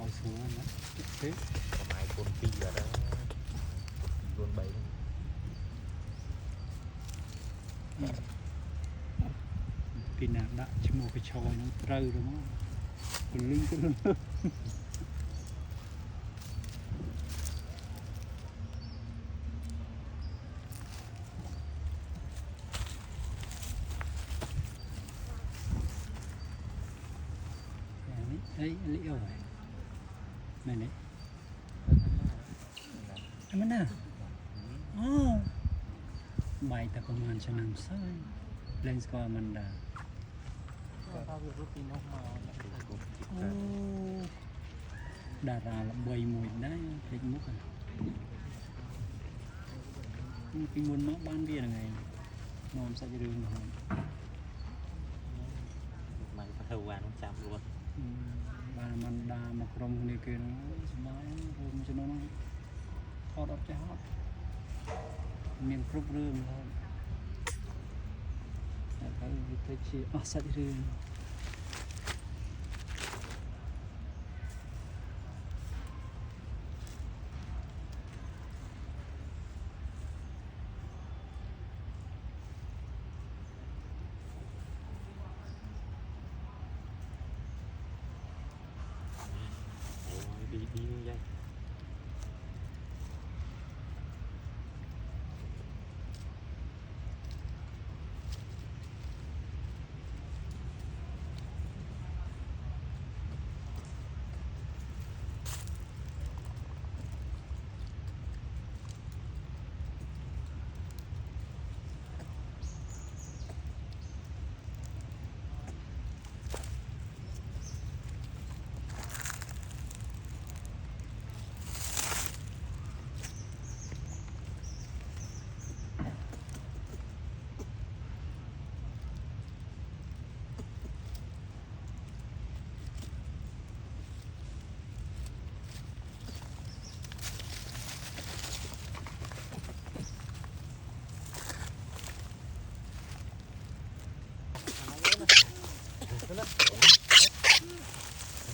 Ai xuống đó. Thế. Mai con pi ở đó. Con bảy. Pin nào đã chỉ một cái trò nó trâu đúng không? Còn linh cái luôn. Ấy liệu rồi này này em mana oh baik tak keman senang say lain sekolah manda oh darah lebay mùi đấy thích múc à cái muốn mắc ban bia là ngày ngon sao cho đường rồi Mày phải thâu qua nó chạm luôn bà mình đà một rồng này kia nó nói rồng cho nó hot up cho hot miền cướp rương thôi cái tôi chỉ sạch rương đi như vậy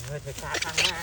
Người phải cá thằng nha